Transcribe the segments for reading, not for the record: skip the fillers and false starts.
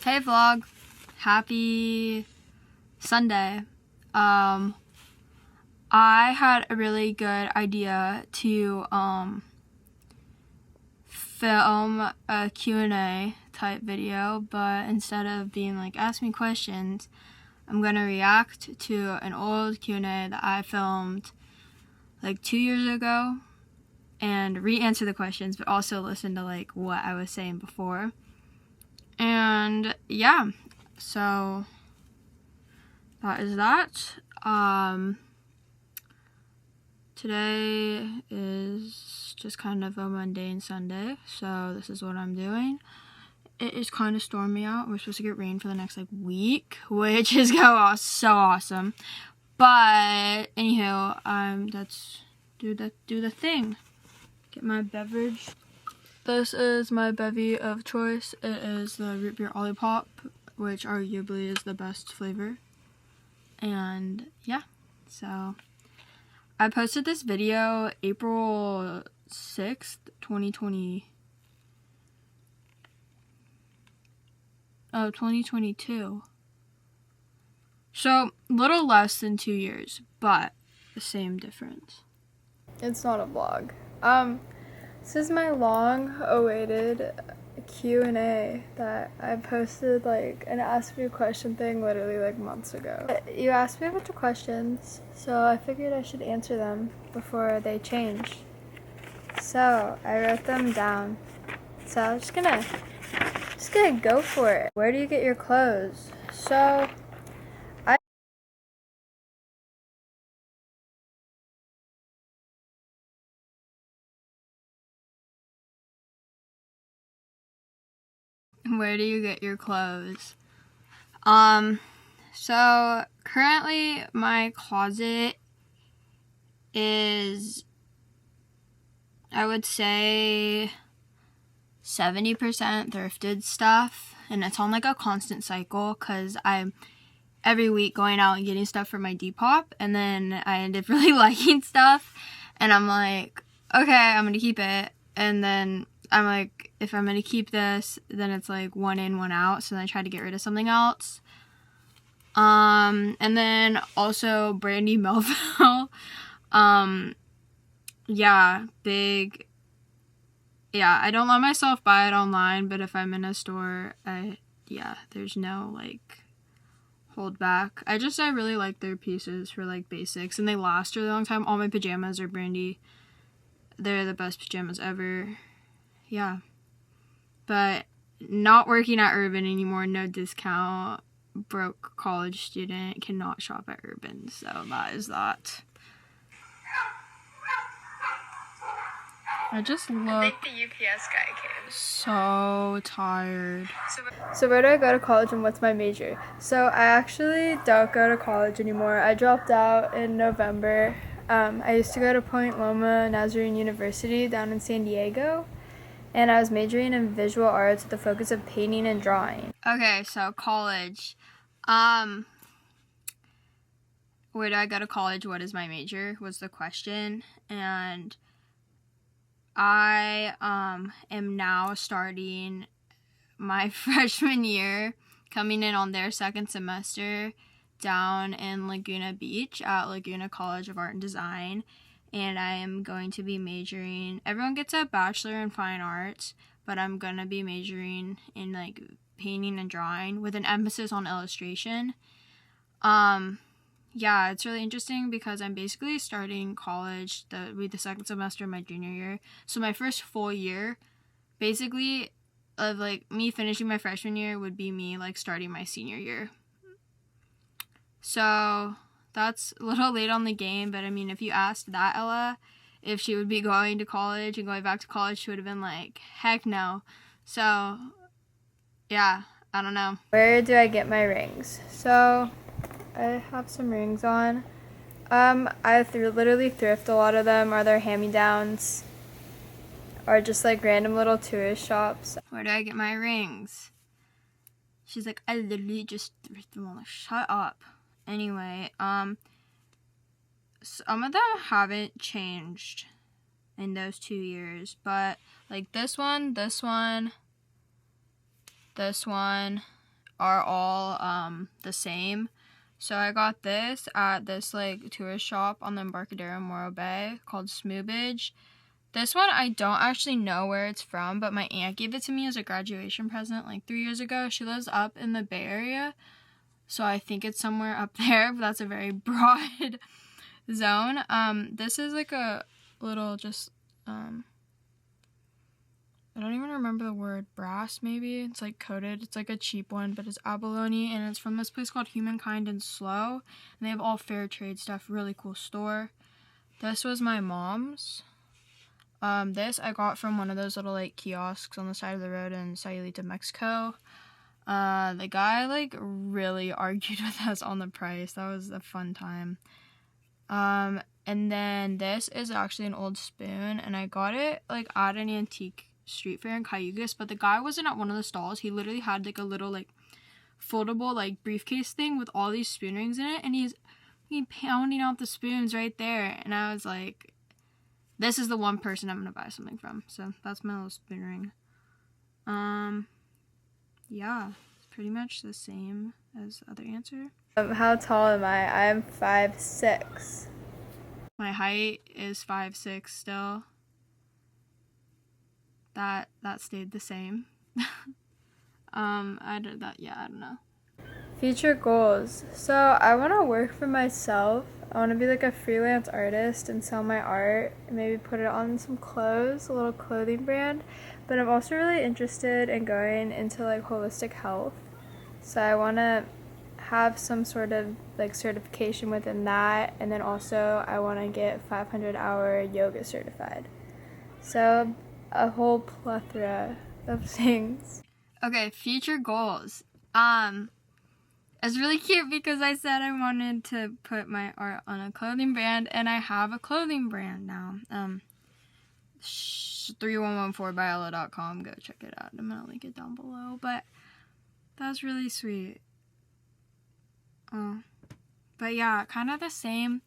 Hey vlog, happy Sunday. I had a really good idea to film a Q&A type video, but instead of being like ask me questions, I'm gonna react to an old Q&A that I filmed like 2 years ago and re-answer the questions, but also listen to like what I was saying before. And yeah, so that is that. Today is just kind of a mundane Sunday, so this is what I'm doing. It is kind of stormy out. We're supposed to get rain for the next like week, which is so awesome. But anywho, let's do the thing. Get my beverage. This is my bevy of choice. It is the root beer Olipop, which arguably is the best flavor. And yeah, so I posted this video April 6th, 2022. So, little less than 2 years, but the same difference. It's not a vlog. This is my long-awaited Q&A that I posted like an ask me a question thing literally like months ago. You asked me a bunch of questions, so I figured I should answer them before they change. So I wrote them down. So I'm just gonna go for it. Where do you get your clothes? So Where do you get your clothes? So currently my closet is, I would say, 70% thrifted stuff, and it's on like a constant cycle because I'm every week going out and getting stuff for my depop, and then I end up really liking stuff, and I'm like, okay, I'm gonna keep it, and then I'm like, if I'm gonna keep this, then it's like one in, one out, so then I try to get rid of something else. And then also Brandy Melville. Yeah, big. Yeah, I don't let myself buy it online, but if I'm in a store, there's no like hold back. I really like their pieces for like basics, and they last a really long time. All my pajamas are Brandy. They're the best pajamas ever. Yeah. But not working at Urban anymore, no discount. Broke college student, cannot shop at Urban, so that is that. I just look I think the UPS guy came. So tired. So where do I go to college and what's my major? So I actually don't go to college anymore. I dropped out in November. I used to go to Point Loma Nazarene University down in San Diego, and I was majoring in visual arts with the focus of painting and drawing. Okay, so college. Where do I go to college? What is my major? Was the question. And I am now starting my freshman year, coming in on their second semester down in Laguna Beach at Laguna College of Art and Design, and I am going to be majoring, everyone gets a bachelor in fine arts, but I'm gonna be majoring in like painting and drawing with an emphasis on illustration. Yeah, it's really interesting because I'm basically starting college with the second semester of my junior year. So my first full year, basically, of like me finishing my freshman year would be me like starting my senior year. So that's a little late on the game, but I mean, if you asked that Ella if she would be going to college and going back to college, she would have been like, heck no. So yeah, I don't know. Where do I get my rings? So I have some rings on. I literally thrift a lot of them, or they're hand-me-downs, or just like random little tourist shops. Where do I get my rings? She's like, I literally just thrift them all. Shut up. Anyway, some of them haven't changed in those 2 years, but like this one, are all the same. So I got this at this like tourist shop on the Embarcadero Morro Bay called Smoobage. This one I don't actually know where it's from, but my aunt gave it to me as a graduation present like 3 years ago. She lives up in the Bay Area, so I think it's somewhere up there, but that's a very broad zone. This is like a little just I don't even remember the word, brass maybe. It's like coated. It's like a cheap one, but it's abalone, and it's from this place called Humankind and Slow, and they have all fair trade stuff. Really cool store. This was my mom's. This I got from one of those little like kiosks on the side of the road in Sayulita, Mexico. The guy like really argued with us on the price. That was a fun time. And then this is actually an old spoon, and I got it like at an antique street fair in Cayugas, but the guy wasn't at one of the stalls. He literally had like a little like foldable like briefcase thing with all these spoon rings in it, and he pounding out the spoons right there, and I was like, this is the one person I'm gonna buy something from. So that's my little spoon ring. Yeah, it's pretty much the same as the other answer. How tall am I? I am 5'6". My height is 5'6" still. That stayed the same. I don't know. Future goals. So I want to work for myself. I want to be like a freelance artist and sell my art and maybe put it on some clothes, a little clothing brand. But I'm also really interested in going into like holistic health. So I want to have some sort of like certification within that, and then also I want to get 500-hour yoga certified. So a whole plethora of things. Okay, future goals. It's really cute because I said I wanted to put my art on a clothing brand, and I have a clothing brand now. 3114byella.com. Go check it out. I'm gonna link it down below. But that's really sweet. But yeah, kind of the same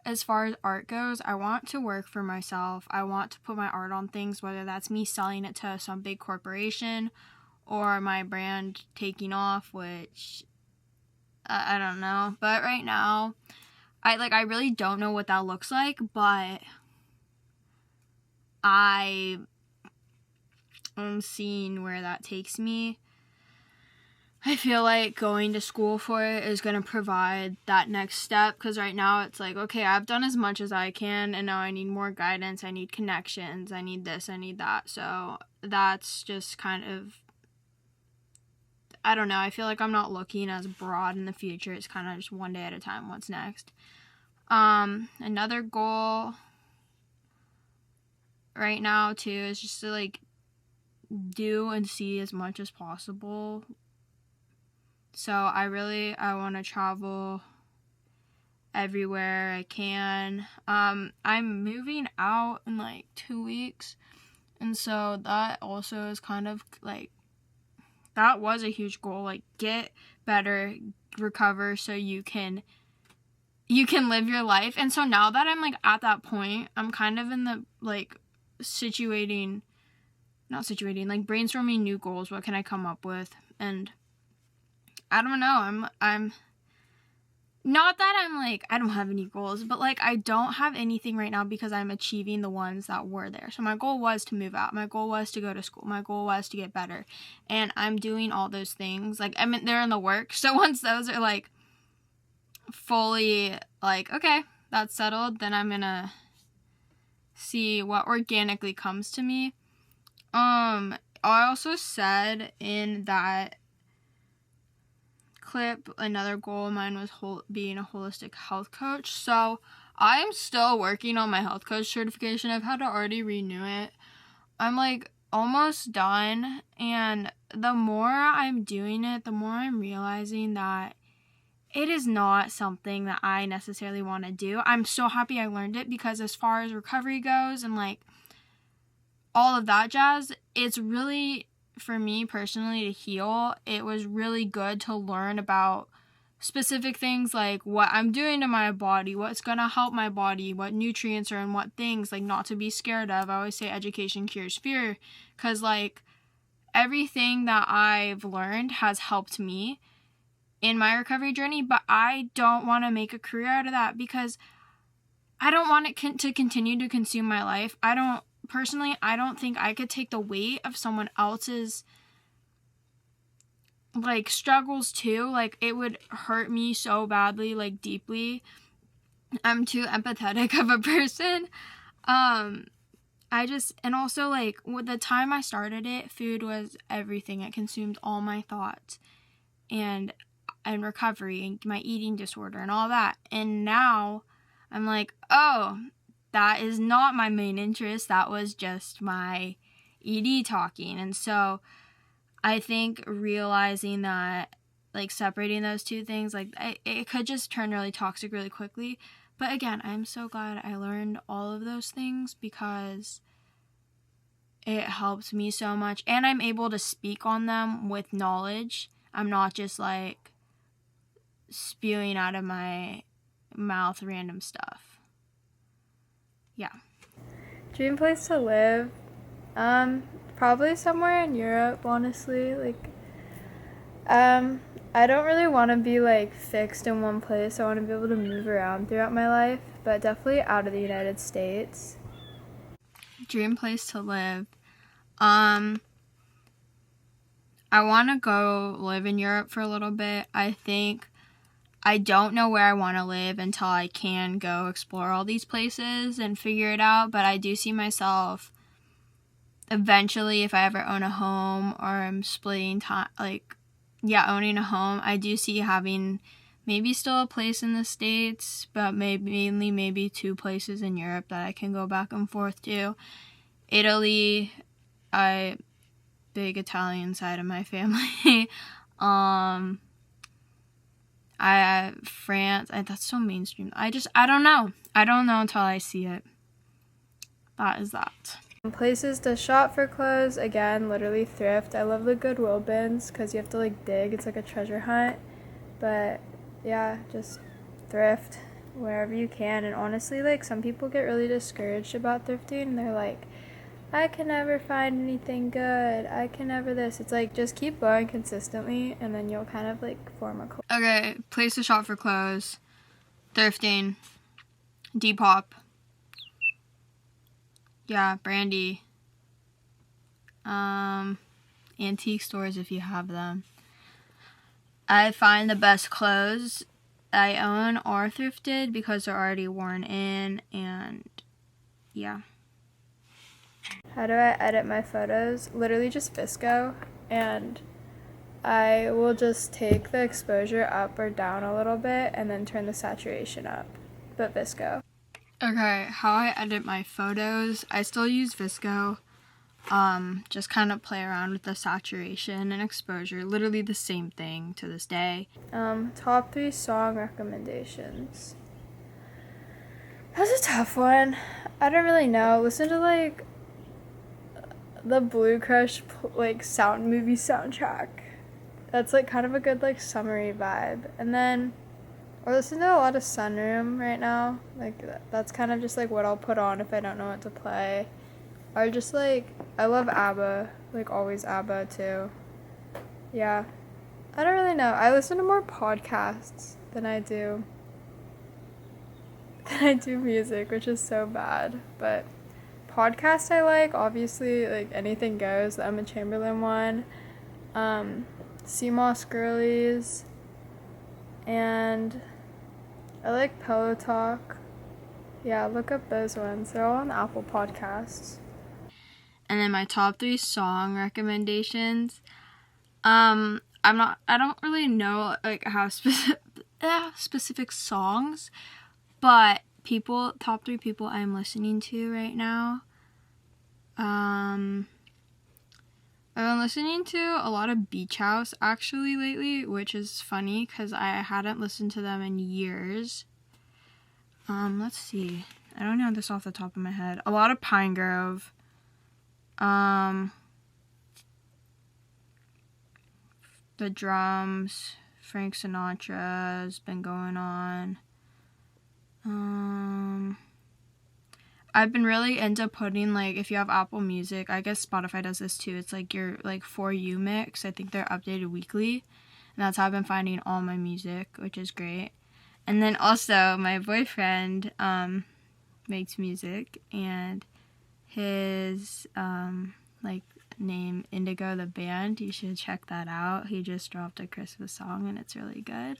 as far as art goes. I want to work for myself. I want to put my art on things, whether that's me selling it to some big corporation or my brand taking off, which I don't know. But right now, I really don't know what that looks like, but I am seeing where that takes me. I feel like going to school for it is going to provide that next step, because right now it's like, okay, I've done as much as I can, and now I need more guidance, I need connections, I need this, I need that. So that's just kind of, I don't know, I feel like I'm not looking as broad in the future. It's kind of just one day at a time, what's next. Another goal right now too is just to like do and see as much as possible. So I want to travel everywhere I can. I'm moving out in like 2 weeks, and so that also is kind of like, that was a huge goal, like get better, recover so you can live your life. And so now that I'm like at that point, I'm kind of in the like brainstorming new goals. What can I come up with? And I don't know, I'm not that I'm like, I don't have any goals, but like I don't have anything right now because I'm achieving the ones that were there. So my goal was to move out. My goal was to go to school. My goal was to get better. And I'm doing all those things. Like, I mean, they're in the works. So once those are like fully like, okay, that's settled, then I'm gonna see what organically comes to me. I also said in that clip, another goal of mine was being a holistic health coach. So I am still working on my health coach certification. I've had to already renew it. I'm like almost done, and the more I'm doing it, the more I'm realizing that it is not something that I necessarily want to do. I'm so happy I learned it, because as far as recovery goes and like all of that jazz, it's really, for me personally, to heal, it was really good to learn about specific things, like what I'm doing to my body, what's gonna help my body, what nutrients are in what things, like not to be scared of. I always say education cures fear, because like everything that I've learned has helped me in my recovery journey, but I don't want to make a career out of that because I don't want it to continue to consume my life. I don't think I could take the weight of someone else's like struggles too. Like, it would hurt me so badly, like deeply. I'm too empathetic of a person. And also, like, with the time I started it, food was everything. It consumed all my thoughts and recovery and my eating disorder and all that. And now I'm like, oh, that is not my main interest. That was just my ED talking. And so I think realizing that, like, separating those two things, like, it could just turn really toxic really quickly. But again, I'm so glad I learned all of those things because it helps me so much. And I'm able to speak on them with knowledge. I'm not just, like, spewing out of my mouth random stuff. Yeah. Dream place to live? Probably somewhere in Europe, honestly. Like, I don't really want to be, like, fixed in one place. I want to be able to move around throughout my life, but definitely out of the United States. Dream place to live. I want to go live in Europe for a little bit. I don't know where I want to live until I can go explore all these places and figure it out, but I do see myself eventually, if I ever own a home or I'm splitting time, owning a home, I do see having maybe still a place in the States, but maybe 2 places in Europe that I can go back and forth to. Italy, big Italian side of my family. France, that's so mainstream. I don't know. I don't know until I see it. That is that. Places to shop for clothes, again, literally thrift. I love the Goodwill bins because you have to, like, dig. It's like a treasure hunt. But yeah, just thrift wherever you can. And honestly, like, some people get really discouraged about thrifting and they're like, I can never find anything good. I can never this. It's like, just keep going consistently and then you'll kind of, like, form a culture. Okay, place to shop for clothes, thrifting, depop. Yeah, Brandy. Antique stores if you have them. I find the best clothes I own are thrifted because they're already worn in, and yeah. How do I edit my photos? Literally just VSCO, and I will just take the exposure up or down a little bit and then turn the saturation up, but VSCO. Okay, how I edit my photos, I still use VSCO. Just kind of play around with the saturation and exposure, literally the same thing to this day. Top 3 song recommendations. That's a tough one. I don't really know. Listen to, like, the Blue Crush, like, movie soundtrack. That's, like, kind of a good, like, summery vibe. And then I listen to a lot of Sunroom right now. Like, that's kind of just, like, what I'll put on if I don't know what to play. Or just, like, I love ABBA. Like, always ABBA, too. Yeah. I don't really know. I listen to more podcasts than I do music, which is so bad. But podcasts I like, obviously, like, Anything Goes, the Emma Chamberlain one. Sea Moss Girlies. And I like Pillow Talk. Yeah, look up those ones. They're all on Apple Podcasts. And then my top 3 song recommendations. I don't really know, like, how specific songs, but top 3 people I'm listening to right now. I've been listening to a lot of Beach House, actually, lately, which is funny, because I hadn't listened to them in years. Let's see. I don't know this off the top of my head. A lot of Pine Grove. The Drums, Frank Sinatra has been going on. I've been really into putting, like, if you have Apple Music, I guess Spotify does this too. It's like your, like, For You mix. I think they're updated weekly. And that's how I've been finding all my music, which is great. And then also, my boyfriend makes music, and his, like, name Indigo the Band. You should check that out. He just dropped a Christmas song, and it's really good.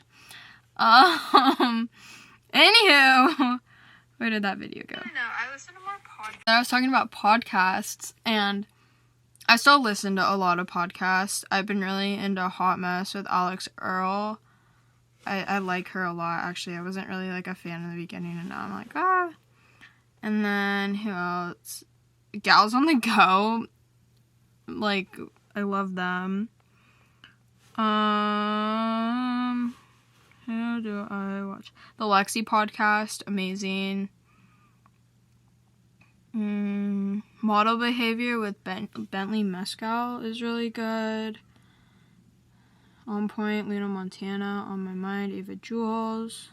Anywho, where did that video go? I listen to more podcasts. I was talking about podcasts, and I still listen to a lot of podcasts. I've been really into Hot Mess with Alex Earl. I like her a lot, actually. I wasn't really, like, a fan in the beginning, and now I'm like, ah. And then, who else? Gals on the Go. Like, I love them. Who do I watch? The Lexi podcast, amazing. Model Behavior with Bentley Mescal is really good. On Point, Lena Montana, On My Mind, Ava Jules.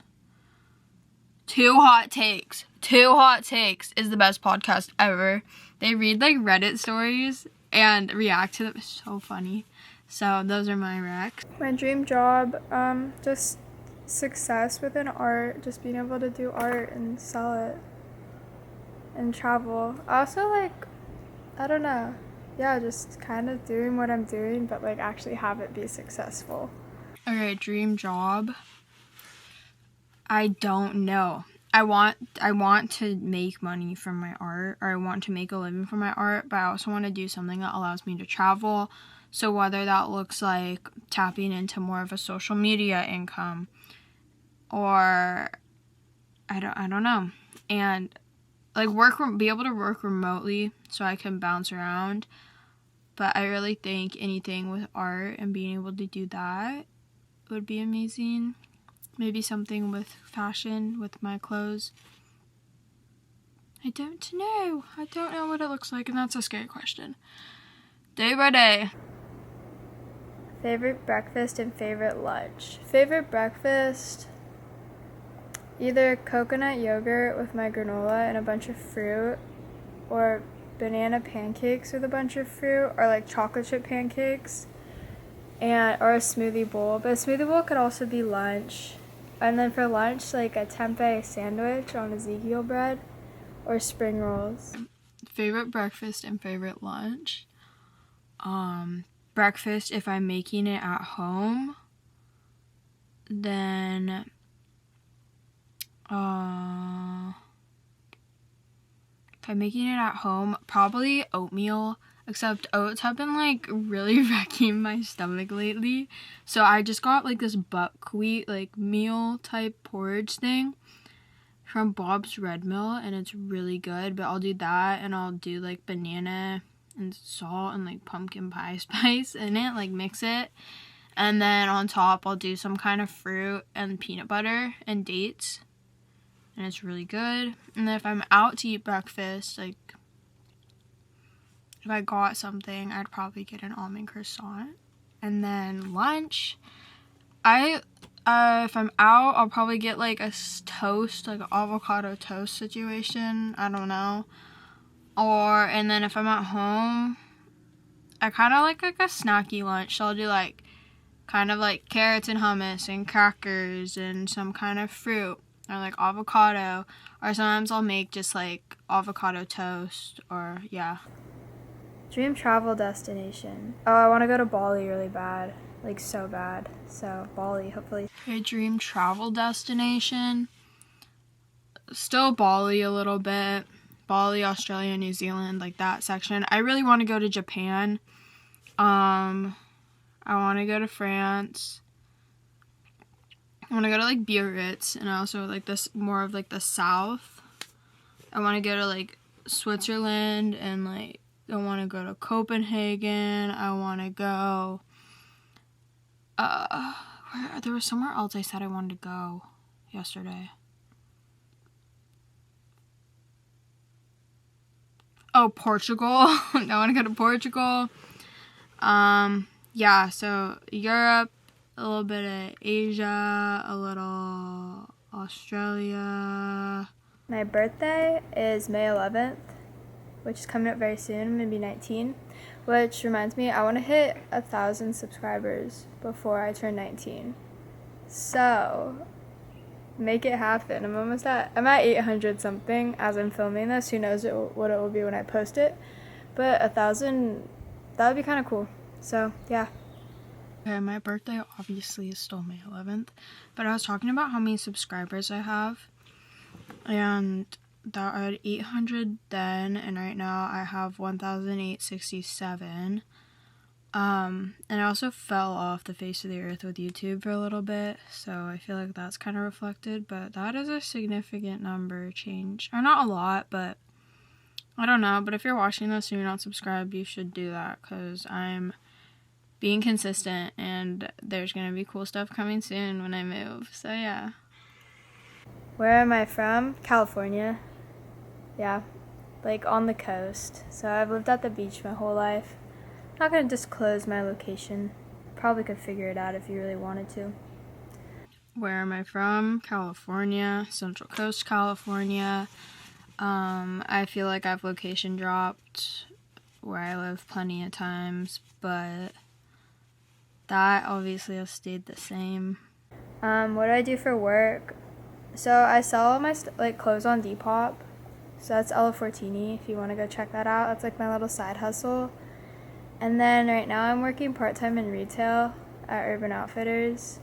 Two Hot Takes is the best podcast ever. They read, like, Reddit stories and react to them. It's so funny. So those are my recs. My dream job, just success within art, just being able to do art and sell it and travel. I also, like, I don't know. Yeah, just kind of doing what I'm doing, but, like, actually have it be successful. Okay, dream job. I don't know. I want to make money from my art, or I want to make a living from my art, but I also want to do something that allows me to travel. So whether that looks like tapping into more of a social media income, or I don't know. And, like, be able to work remotely so I can bounce around. But I really think anything with art and being able to do that would be amazing. Maybe something with fashion, with my clothes. I don't know. I don't know what it looks like, and that's a scary question. Day by day. Favorite breakfast and favorite lunch. Favorite breakfast, either coconut yogurt with my granola and a bunch of fruit, or banana pancakes with a bunch of fruit, or, like, chocolate chip pancakes, or a smoothie bowl. But a smoothie bowl could also be lunch. And then for lunch, like, a tempeh sandwich on Ezekiel bread, or spring rolls. Favorite breakfast and favorite lunch. Breakfast, if I'm making it at home, then if I'm making it at home, probably oatmeal, except oats have been, like, really wrecking my stomach lately. So I just got, like, this buckwheat, like, meal type porridge thing from Bob's Red Mill, and it's really good. But I'll do that, and I'll do, like, banana and salt and, like, pumpkin pie spice in it, like, mix it. And then on top, I'll do some kind of fruit and peanut butter and dates, and it's really good. And then if I'm out to eat breakfast, like, if I got something, I'd probably get an almond croissant. And then lunch, if I'm out, I'll probably get, like, a toast, like an avocado toast situation. I don't know. And then if I'm at home, I kind of like a snacky lunch. So I'll do, like, kind of like carrots and hummus and crackers and some kind of fruit, or, like, avocado. Or sometimes I'll make just, like, avocado toast, or, yeah. Dream travel destination. Oh, I want to go to Bali really bad. Like, so bad. So, Bali, hopefully. Okay, dream travel destination. Still Bali a little bit. Bali, Australia, New Zealand, like, that section. I really want to go to Japan. I want to go to France. I want to go to, like, Biarritz, and I also like this more of, like, the south. I want to go to, like, Switzerland, and, like, I want to go to Copenhagen. I want to go, there was somewhere else I said I wanted to go yesterday. Oh, Portugal. I want to go to Portugal. Yeah, so Europe, a little bit of Asia, a little Australia. My birthday is May 11th, which is coming up very soon. I'm going to be 19, which reminds me, I want to hit 1,000 subscribers before I turn 19. So, make it happen. I'm at 800 something as I'm filming this. Who knows what it will be when I post it. But 1,000, that would be kind of cool. So, yeah. Okay, my birthday obviously is still May 11th, but I was talking about how many subscribers I have, and that I had 800 then, and right now I have 1,867. And I also fell off the face of the earth with YouTube for a little bit, so I feel like that's kind of reflected, but that is a significant number change. Or not a lot, but I don't know. But if you're watching this and you're not subscribed, you should do that, because I'm being consistent and there's gonna be cool stuff coming soon when I move, so yeah. Where am I from? California. Yeah, like on the coast. So I've lived at the beach my whole life. Not gonna disclose my location. Probably could figure it out if you really wanted to. Where am I from? California, Central Coast, California. I feel like I've location dropped where I live plenty of times, but that obviously has stayed the same. What do I do for work? So I sell my clothes on Depop. So that's Ella Fortini if you want to go check that out. That's like my little side hustle. And then right now I'm working part-time in retail at Urban Outfitters.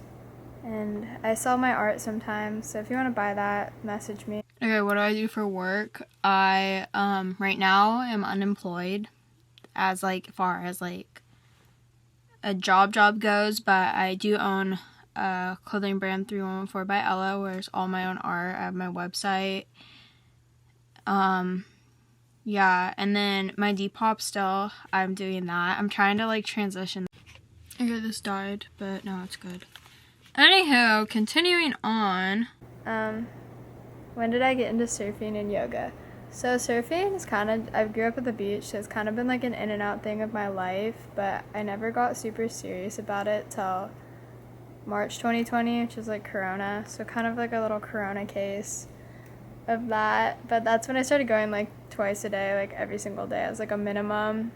And I sell my art sometimes, so if you want to buy that, message me. Okay, what do I do for work? I right now am unemployed as far as a job goes, but I do own a clothing brand 3114 by Ella, where it's all my own art. I have my website. Yeah, and then my Depop still, I'm doing that. I'm trying to transition. Okay, this died, but no, it's good. Anyhow, continuing on. When did I get into surfing and yoga? So surfing is I grew up at the beach, so it's kind of been like an in and out thing of my life, but I never got super serious about it till March 2020, which is like Corona, so kind of like a little Corona case of that. But that's when I started going twice a day, every single day as a minimum.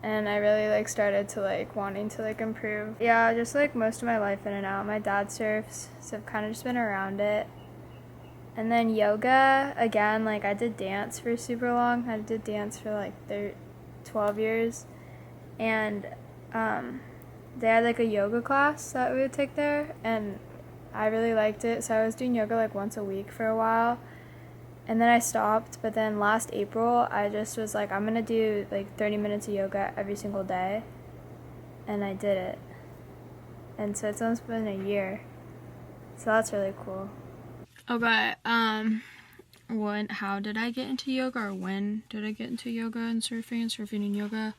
And I really started to wanting to improve. Yeah, just most of my life in and out. My dad surfs, so I've kind of just been around it. And then yoga, again, I did dance for super long. I did dance for 12 years. And they had a yoga class that we would take there, and I really liked it. So I was doing yoga once a week for a while. And then I stopped, but then last April, I just was I'm going to do 30 minutes of yoga every single day. And I did it. And so it's almost been a year. So that's really cool. Okay, how did I get into yoga, or when did I get into yoga and surfing and yoga?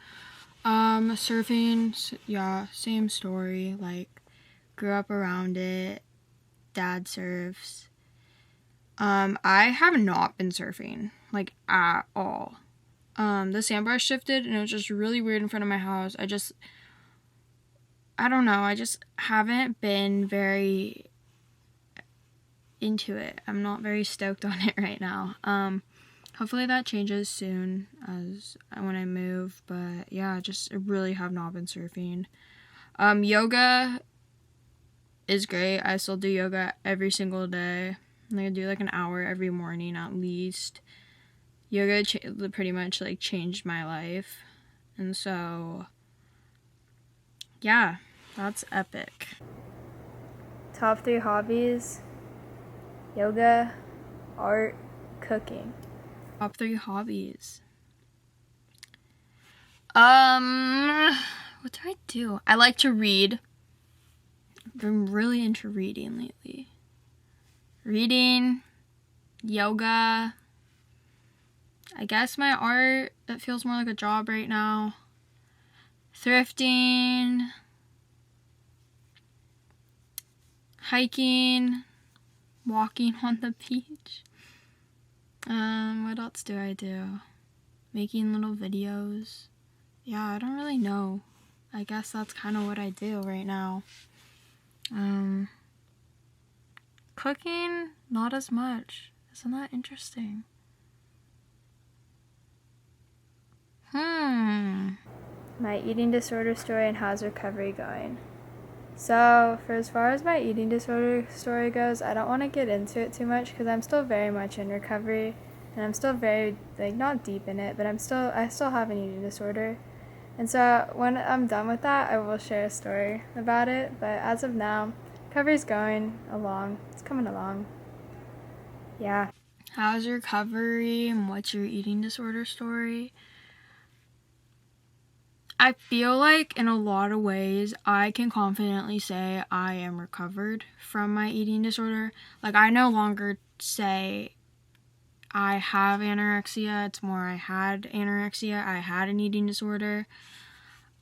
Surfing, yeah, same story, grew up around it, dad surfs. I have not been surfing, at all. The sandbar shifted, and it was just really weird in front of my house. I don't know, I just haven't been very into it. I'm not very stoked on it right now. Hopefully that changes soon when I move, but yeah, I really have not been surfing. Yoga is great. I still do yoga every single day. I do an hour every morning at least. Yoga pretty much changed my life, and so yeah, that's epic. Top 3 hobbies: yoga, art, cooking. Top 3 hobbies. What do I do? I like to read. I've been really into reading lately. Reading, yoga, I guess my art, that feels more like a job right now. Thrifting, hiking, walking on the beach. What else do I do? Making little videos. Yeah, I don't really know. I guess that's kind of what I do right now. Cooking, not as much Isn't that interesting? My eating disorder story and how's recovery going. So, for as far as my eating disorder story goes, I don't want to get into it too much because I'm still very much in recovery, and I'm still very, like, not deep in it, but I still have an eating disorder. And so, when I'm done with that, I will share a story about it, but as of now, recovery's going along. It's coming along. Yeah. How's your recovery and what's your eating disorder story? I feel like in a lot of ways I can confidently say I am recovered from my eating disorder. Like, I no longer say I have anorexia. It's more I had anorexia. I had an eating disorder.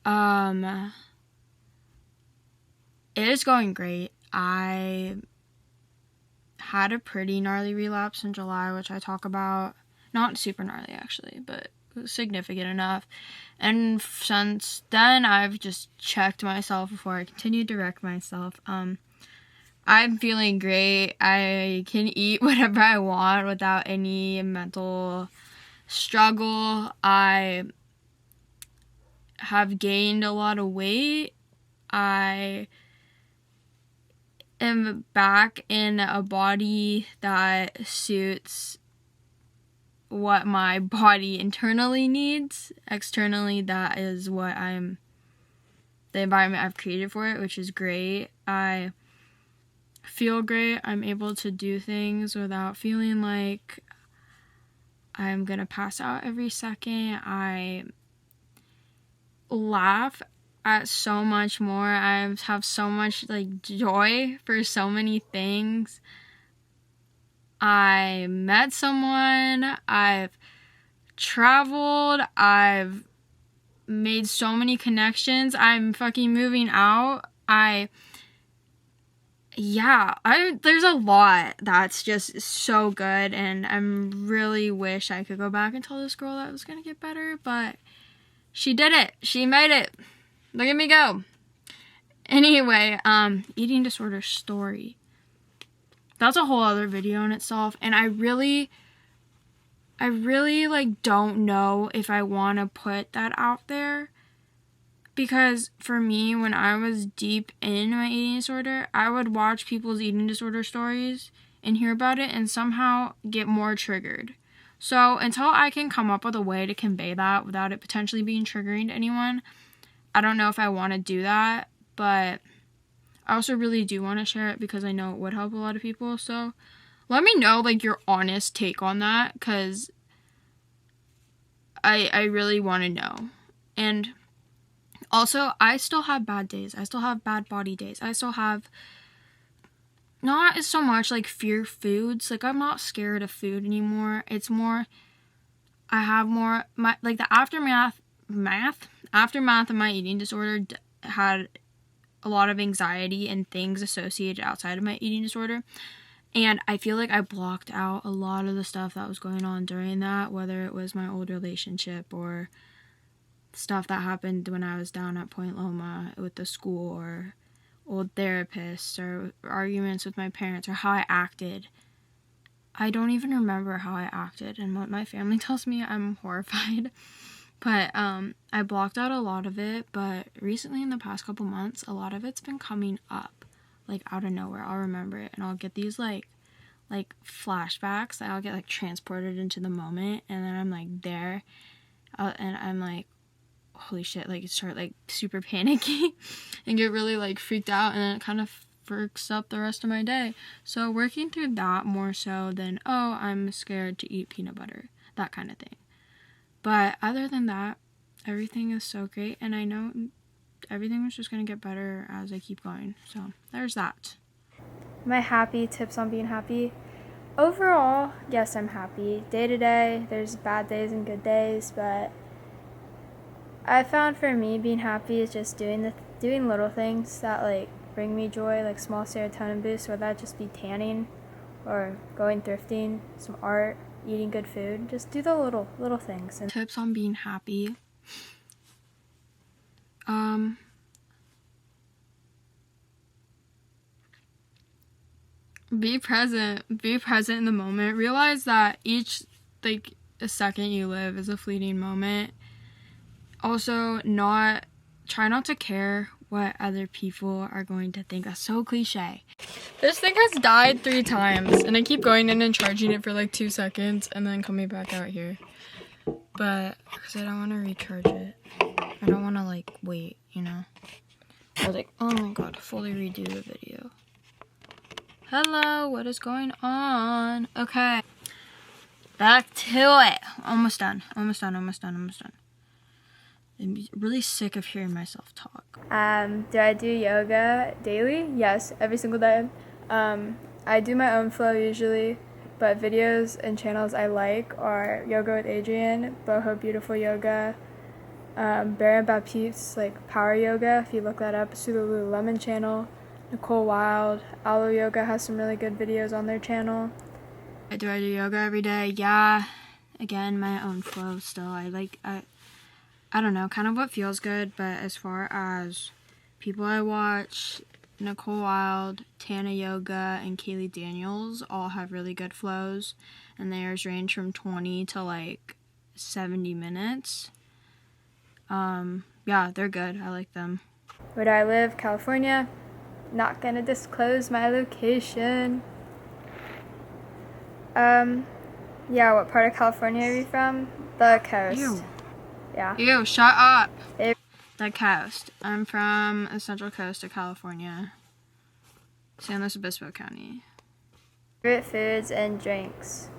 It is going great. I had a pretty gnarly relapse in July, which I talk about. Not super gnarly, actually, but significant enough. And since then, I've just checked myself before I continued to wreck myself. I'm feeling great. I can eat whatever I want without any mental struggle. I have gained a lot of weight. I am back in a body that suits what my body internally needs. Externally, that is what the environment I've created for it, which is great. I feel great. I'm able to do things without feeling like I'm gonna pass out every second. I laugh at so much more. I have so much like joy for so many things. I met someone. I've traveled. I've made so many connections. I'm fucking moving out. There's a lot that's just so good, and I really wish I could go back and tell this girl that it was gonna get better, but she did it. She made it. Look at me go. Anyway, eating disorder story. That's a whole other video in itself, and I really like don't know if I want to put that out there. Because for me, when I was deep in my eating disorder, I would watch people's eating disorder stories and hear about it and somehow get more triggered. So until I can come up with a way to convey that without it potentially being triggering to anyone, I don't know if I want to do that. But I also really do want to share it because I know it would help a lot of people. So let me know, like, your honest take on that, because I really want to know. And also, I still have bad days. I still have bad body days. I still have not so much like fear foods. Like, I'm not scared of food anymore. It's more, I have more, like the aftermath of my eating disorder had a lot of anxiety and things associated outside of my eating disorder. And I feel like I blocked out a lot of the stuff that was going on during that, whether it was my old relationship or stuff that happened when I was down at Point Loma with the school, or old therapists, or arguments with my parents, or how I acted. I don't even remember how I acted, and what my family tells me, I'm horrified. But I blocked out a lot of it, but recently in the past couple months, a lot of it's been coming up, like out of nowhere. I'll remember it, and I'll get these like flashbacks. I'll get like transported into the moment, and then I'm like there, and I'm like, holy shit, like start like super panicky and get really like freaked out, and then it kind of freaks up the rest of my day. So working through that more so than, oh, I'm scared to eat peanut butter, that kind of thing. But other than that, everything is so great, and I know everything is just gonna get better as I keep going. So there's that. My happy tips on being happy. Overall, yes, I'm happy. Day to day, there's bad days and good days, but I found for me being happy is just doing little things that like bring me joy, like small serotonin boosts, whether that just be tanning or going thrifting, some art, eating good food. Just do the little things. And tips on being happy. Be present. Be present in the moment. Realize that each, like, a second you live is a fleeting moment. Also, try not to care what other people are going to think. That's so cliche. This thing has died 3 times, and I keep going in and charging it for like 2 seconds and then coming back out here. But, because I don't want to recharge it. I don't want to, like, wait, you know? I was like, oh my god, fully redo the video. Hello, what is going on? Okay. Back to it. Almost done. I'm really sick of hearing myself talk. Do I do yoga daily? Yes, every single day. I do my own flow usually, but videos and channels I like are Yoga with Adrienne, Boho Beautiful Yoga, Baron Baptiste's like Power Yoga. If you look that up, it's through the Lululemon channel. Nicole Wild, Aloe Yoga has some really good videos on their channel. Do I do yoga every day? Yeah. Again, my own flow still. I don't know, kind of what feels good, but as far as people I watch, Nicole Wild, Tana Yoga, and Kaylee Daniels all have really good flows, and theirs range from 20 to like 70 minutes. Yeah, they're good. I like them. Where do I live? California. Not gonna disclose my location. Yeah, what part of California are you from? The coast. Ew. Yeah. Ew, shut up. The coast. I'm from the central coast of California. San Luis Obispo County. Favorite foods and drinks.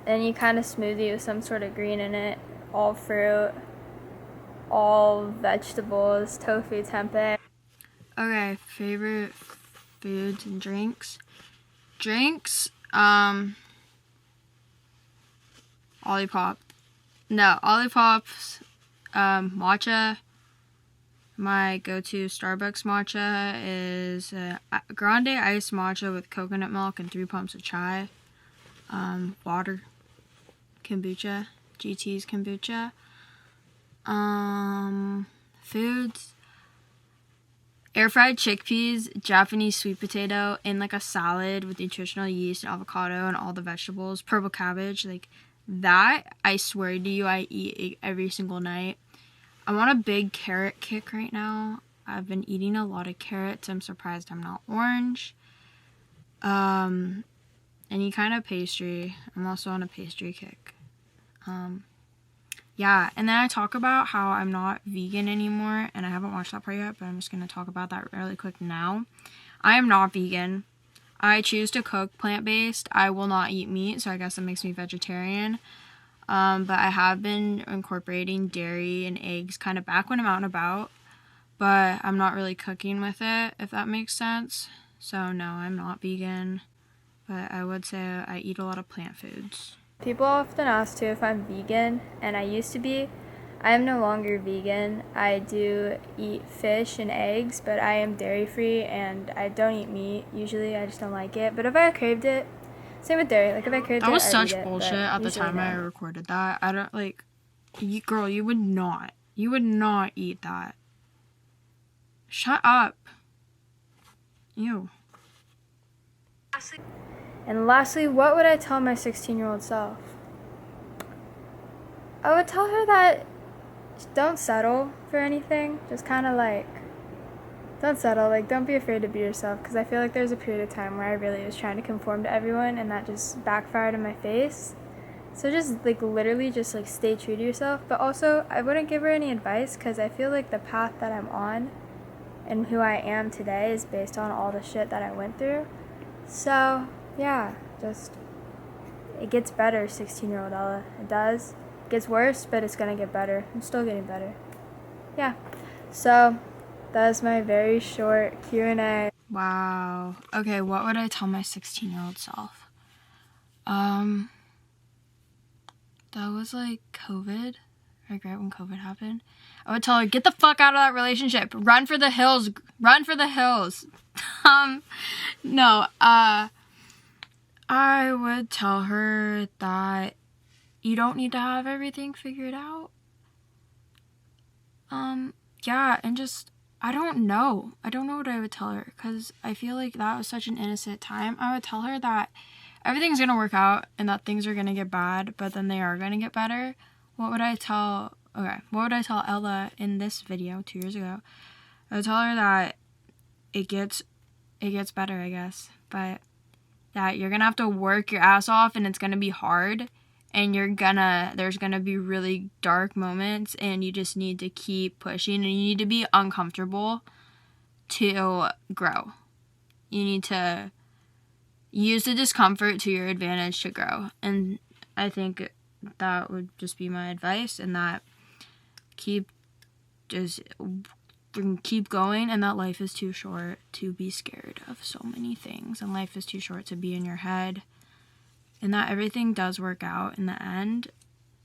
Any kind of smoothie with some sort of green in it. All fruit. All vegetables. Tofu, tempeh. Okay, favorite foods and drinks. Olipop. No, Olipop's matcha. My go-to Starbucks matcha is grande iced matcha with coconut milk and 3 pumps of chai. Water. Kombucha. GT's kombucha. Foods. Air-fried chickpeas, Japanese sweet potato in like a salad with nutritional yeast and avocado and all the vegetables. Purple cabbage, like that, I swear to you, I eat every single night. I'm on a big carrot kick right now. I've been eating a lot of carrots. I'm surprised I'm not orange. Any kind of pastry. I'm also on a pastry kick. Yeah, and then I talk about how I'm not vegan anymore, and I haven't watched that part yet, but I'm just going to talk about that really quick now. I am not vegan. I choose to cook plant-based. I will not eat meat, so I guess that makes me vegetarian. But I have been incorporating dairy and eggs kind of back when I'm out and about, but I'm not really cooking with it, if that makes sense. So no, I'm not vegan, but I would say I eat a lot of plant foods. People often ask too if I'm vegan, and I used to be. I am no longer vegan. I do eat fish and eggs, but I am dairy free and I don't eat meat. Usually I just don't like it. But if I craved it, same with dairy. Like if I craved that it, was I'd such eat it, bullshit at the time I recorded that. I don't like, girl, you would not eat that. Shut up. Ew. And lastly, what would I tell my 16-year-old self? I would tell her that don't settle for anything. Just kind of like, don't settle. Like, don't be afraid to be yourself. Because I feel like there's a period of time where I really was trying to conform to everyone, and that just backfired in my face. So just, like, literally just, like, stay true to yourself. But also, I wouldn't give her any advice because I feel like the path that I'm on and who I am today is based on all the shit that I went through. So, yeah, just, it gets better, 16-year-old Ella. It does. It gets worse, but it's gonna get better. I'm still getting better. Yeah. So, that is my very short Q&A. Wow. Okay, what would I tell my 16-year-old self? That was like COVID, like right when COVID happened. I would tell her, get the fuck out of that relationship. Run for the hills. Run for the hills. No, I would tell her that you don't need to have everything figured out. Yeah, and just I don't know. I don't know what I would tell her, because I feel like that was such an innocent time. I would tell her that everything's going to work out and that things are going to get bad, but then they are going to get better. What would I tell Ella in this video 2 years ago? I would tell her that it gets better, I guess, but that you're going to have to work your ass off and it's going to be hard, and there's going to be really dark moments, and you just need to keep pushing, and you need to be uncomfortable to grow. You need to use the discomfort to your advantage to grow. And I think that would just be my advice, and that keep going, and that life is too short to be scared of so many things, and life is too short to be in your head, and that everything does work out in the end,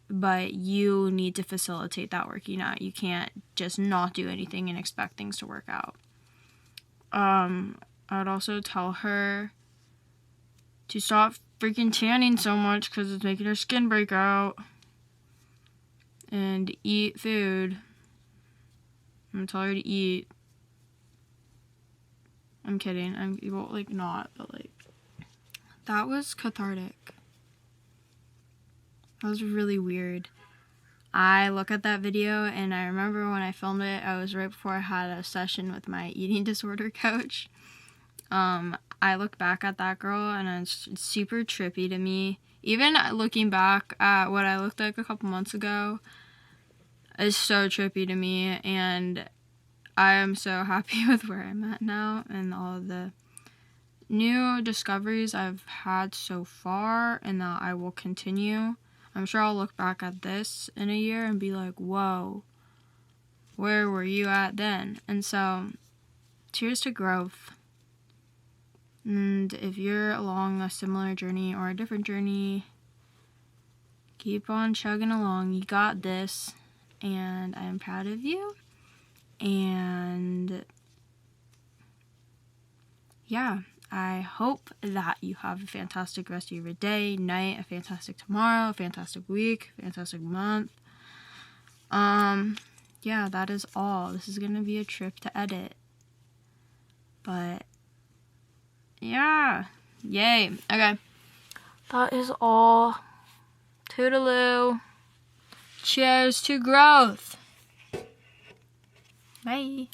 but you need to facilitate that working out. You can't just not do anything and expect things to work out. I would also tell her to stop freaking tanning so much, because it's making her skin break out, and eat food. I'm gonna tell her to eat. I'm kidding. Not, but that was cathartic. That was really weird. I look at that video, and I remember when I filmed it, I was right before I had a session with my eating disorder coach. I look back at that girl, and it's super trippy to me. Even looking back at what I looked like a couple months ago is so trippy to me, and I am so happy with where I'm at now and all of the new discoveries I've had so far, and that I will continue. I'm sure I'll look back at this in a year and be like, whoa, where were you at then? And so, cheers to growth. And if you're along a similar journey or a different journey, keep on chugging along. You got this. And I am proud of you. And yeah, I hope that you have a fantastic rest of your day, night, a fantastic tomorrow, a fantastic week, a fantastic month. Yeah, that is all. This is going to be a trip to edit. But yeah, yay. Okay, that is all. Toodaloo. Cheers to growth. Bye.